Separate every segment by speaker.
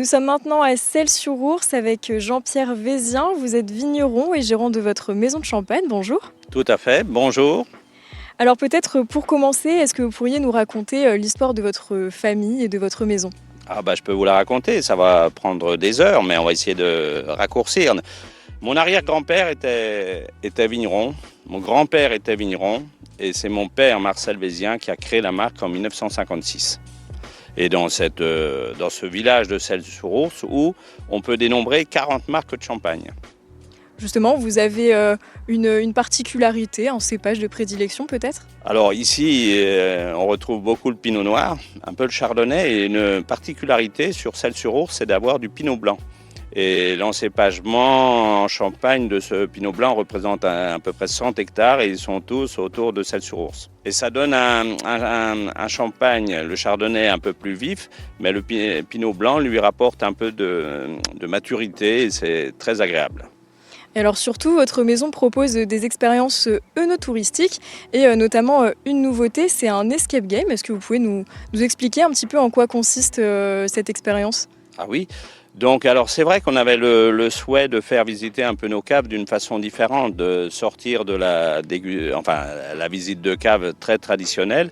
Speaker 1: sommes maintenant à Celles-sur-Ours avec Jean-Pierre Vézien. Vous êtes vigneron et gérant de votre maison de champagne. Bonjour.
Speaker 2: Tout à fait, bonjour.
Speaker 1: Alors peut-être pour commencer, est-ce que vous pourriez nous raconter l'histoire de votre famille et de votre maison ?
Speaker 2: Je peux vous la raconter, ça va prendre des heures, mais on va essayer de raccourcir. Mon arrière-grand-père était vigneron, mon grand-père était vigneron, et c'est mon père, Marcel Vézien, qui a créé la marque en 1956. Et dans ce village de Celles-sur-Ours, où on peut dénombrer 40 marques de champagne.
Speaker 1: Justement, vous avez une particularité, un cépage de prédilection peut-être ?
Speaker 2: Alors ici, on retrouve beaucoup le pinot noir, un peu le chardonnay, et une particularité sur Celles-sur-Ours, c'est d'avoir du pinot blanc. Et l'encépagement en Champagne de ce pinot blanc représente à peu près 100 hectares et ils sont tous autour de Celles-sur-Ours. Et ça donne un champagne, le chardonnay un peu plus vif, mais le pinot blanc lui rapporte un peu de maturité et c'est très agréable.
Speaker 1: Et alors surtout, votre maison propose des expériences œnotouristiques et notamment une nouveauté, c'est un escape game. Est-ce que vous pouvez nous expliquer un petit peu en quoi consiste cette expérience ?
Speaker 2: Ah oui. Donc alors c'est vrai qu'on avait le souhait de faire visiter un peu nos caves d'une façon différente, de sortir de la visite de cave très traditionnelle.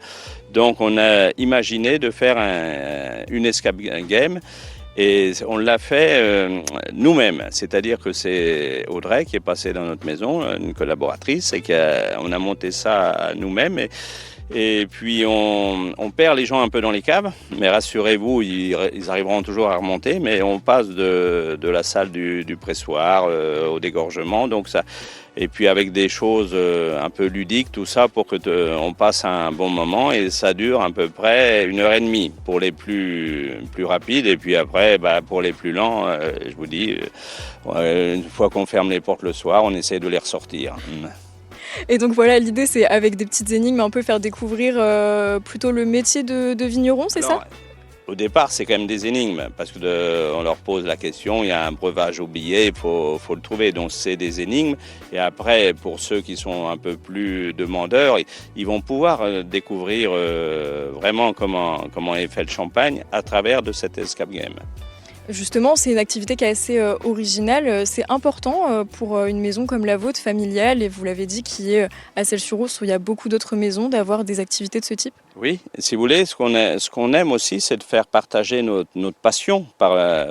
Speaker 2: Donc on a imaginé de faire une escape game et on l'a fait nous-mêmes. C'est-à-dire que c'est Audrey qui est passée dans notre maison, une collaboratrice, et qu'on a monté ça nous-mêmes. Et puis on perd les gens un peu dans les caves, mais rassurez-vous, ils arriveront toujours à remonter, mais on passe de la salle du pressoir au dégorgement, donc ça, et puis avec des choses un peu ludiques, tout ça pour que on passe un bon moment, et ça dure à peu près 1h30 pour les plus rapides, et puis après pour les plus lents, je vous dis, une fois qu'on ferme les portes le soir, on essaie de les ressortir.
Speaker 1: Et donc voilà, l'idée c'est avec des petites énigmes un peu faire découvrir plutôt le métier de vigneron, c'est ça ?
Speaker 2: Au départ, c'est quand même des énigmes parce que on leur pose la question, il y a un breuvage oublié, il faut le trouver. Donc c'est des énigmes. Et après, pour ceux qui sont un peu plus demandeurs, ils vont pouvoir découvrir vraiment comment est fait le champagne à travers de cet escape game.
Speaker 1: Justement, c'est une activité qui est assez originale. C'est important pour une maison comme la vôtre, familiale, et vous l'avez dit, qui est à Celles-sur-Ours, où il y a beaucoup d'autres maisons, d'avoir des activités de ce type.
Speaker 2: Oui, si vous voulez, ce qu'on aime aussi, c'est de faire partager notre passion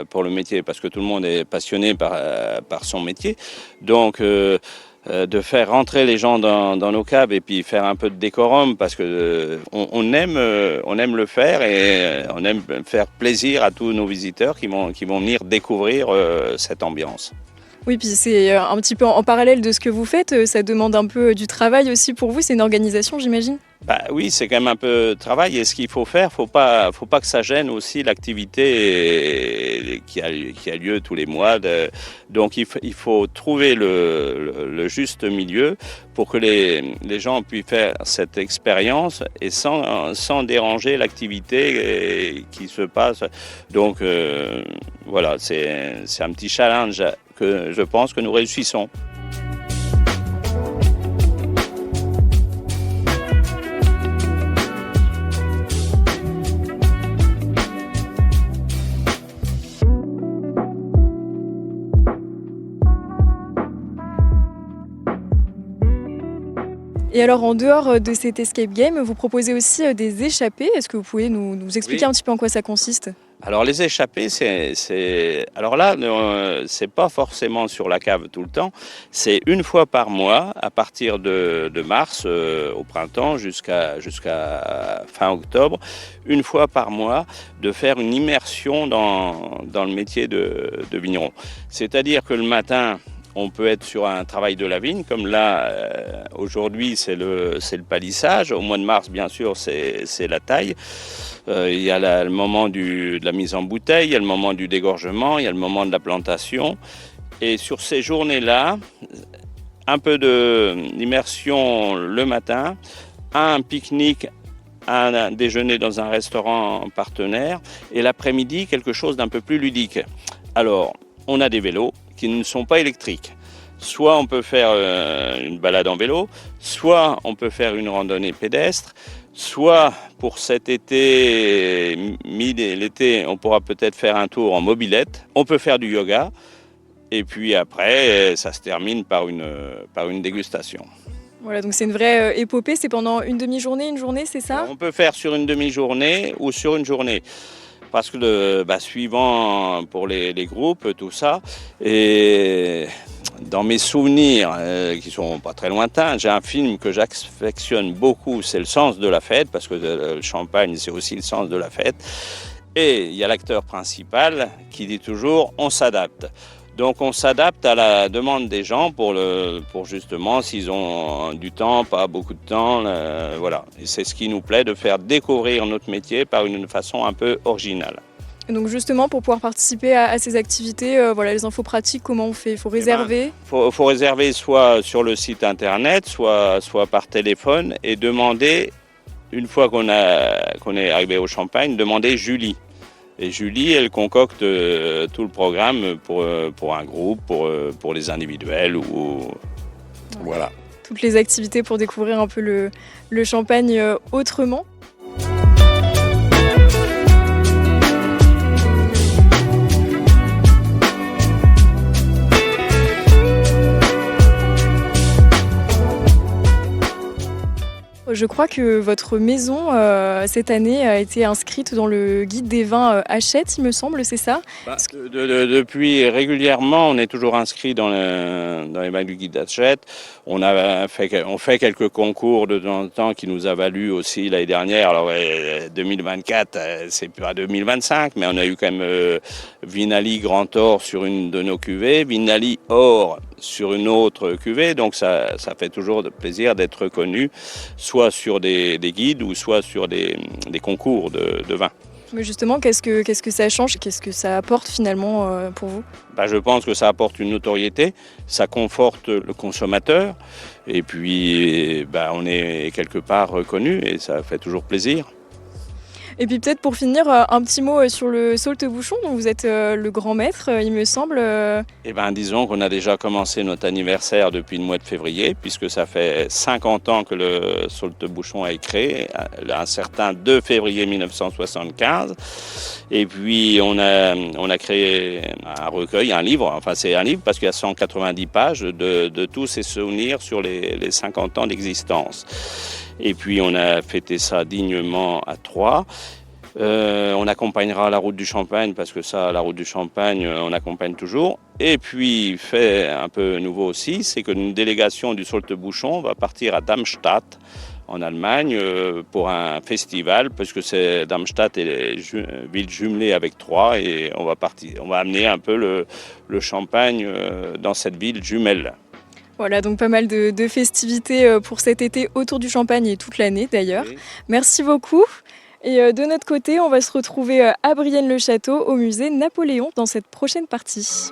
Speaker 2: pour le métier, parce que tout le monde est passionné par son métier. Donc, de faire rentrer les gens dans nos caves et puis faire un peu de décorum parce que on aime le faire et on aime faire plaisir à tous nos visiteurs qui vont venir découvrir cette ambiance.
Speaker 1: Oui, puis c'est un petit peu en parallèle de ce que vous faites, ça demande un peu du travail aussi pour vous, c'est une organisation j'imagine ?
Speaker 2: Oui, c'est quand même un peu de travail et ce qu'il faut faire, faut pas que ça gêne aussi l'activité qui a lieu tous les mois. Donc il faut trouver le juste milieu pour que les gens puissent faire cette expérience et sans déranger l'activité qui se passe. Donc voilà, c'est un petit challenge que je pense que nous réussissons.
Speaker 1: Et alors en dehors de cet escape game, vous proposez aussi des échappées. Est-ce que vous pouvez nous expliquer un petit peu en quoi ça consiste ?
Speaker 2: Alors les échappées, alors là, c'est pas forcément sur la cave tout le temps. C'est une fois par mois, à partir de mars au printemps jusqu'à fin octobre, une fois par mois, de faire une immersion dans le métier de vigneron. C'est-à-dire que le matin, on peut être sur un travail de la vigne, comme là, aujourd'hui, c'est le palissage. Au mois de mars, bien sûr, c'est la taille. Il y a le moment de la mise en bouteille, il y a le moment du dégorgement, il y a le moment de la plantation. Et sur ces journées-là, un peu d'immersion le matin, un pique-nique, un déjeuner dans un restaurant partenaire, et l'après-midi, quelque chose d'un peu plus ludique. Alors, on a des vélos qui ne sont pas électriques. Soit on peut faire une balade en vélo, soit on peut faire une randonnée pédestre, Soit pour cet été, l'été, on pourra peut-être faire un tour en mobilette. On peut faire du yoga. Et puis après, ça se termine par une dégustation.
Speaker 1: Voilà, donc c'est une vraie épopée, c'est pendant une demi-journée, une journée, c'est ça?
Speaker 2: On peut faire sur une demi-journée ou sur une journée. Parce que suivant pour les groupes, tout ça. Et dans mes souvenirs, qui sont pas très lointains, j'ai un film que j'affectionne beaucoup, c'est Le sens de la fête, parce que le champagne, c'est aussi le sens de la fête. Et il y a l'acteur principal qui dit toujours « on s'adapte ». Donc on s'adapte à la demande des gens pour justement, s'ils ont du temps, pas beaucoup de temps, voilà. Et c'est ce qui nous plaît, de faire découvrir notre métier par une façon un peu originale.
Speaker 1: Et donc justement, pour pouvoir participer à ces activités, voilà, les infos pratiques, comment on fait? Il faut réserver?
Speaker 2: Faut réserver soit sur le site internet, soit par téléphone, et demander, une fois qu'on est arrivé au Champagne, demander Julie. Et Julie, elle concocte tout le programme pour un groupe, pour les individuels ou voilà.
Speaker 1: Toutes les activités pour découvrir un peu le Champagne autrement. Je crois que votre maison, cette année, a été inscrite dans le guide des vins Hachette, il me semble, c'est ça?
Speaker 2: Depuis régulièrement, on est toujours inscrit dans les vins du guide Hachette. On fait quelques concours de temps en temps qui nous a valu aussi l'année dernière. Alors 2024, c'est pas 2025, mais on a eu quand même Vinali Grand Or sur une de nos cuvées, Vinali Or sur une autre cuvée, donc ça fait toujours plaisir d'être reconnu, soit sur des guides ou soit sur des concours de vin.
Speaker 1: Mais justement, qu'est-ce que ça change? Qu'est-ce que ça apporte finalement pour vous?
Speaker 2: Je pense que ça apporte une notoriété, ça conforte le consommateur, et puis on est quelque part reconnu et ça fait toujours plaisir.
Speaker 1: Et puis peut-être pour finir, un petit mot sur le Saultebouchon, dont vous êtes le grand maître, il me semble.
Speaker 2: Disons qu'on a déjà commencé notre anniversaire depuis le mois de février, puisque ça fait 50 ans que le Saultebouchon a été créé, un certain 2 février 1975. Et puis on a créé un recueil, un livre, enfin c'est un livre parce qu'il y a 190 pages de tous ces souvenirs sur les 50 ans d'existence. Et puis on a fêté ça dignement à Troyes. On accompagnera la route du Champagne parce que ça, la route du Champagne, on accompagne toujours. Et puis, fait un peu nouveau aussi, c'est qu'une délégation du Saultebouchon va partir à Darmstadt, en Allemagne, pour un festival, parce que Darmstadt est ville jumelée avec Troyes, et on va amener un peu le Champagne dans cette ville jumelle.
Speaker 1: Voilà, donc pas mal de festivités pour cet été autour du Champagne et toute l'année d'ailleurs.
Speaker 2: Oui.
Speaker 1: Merci beaucoup. Et de notre côté, on va se retrouver à Brienne-le-Château, au musée Napoléon, dans cette prochaine partie.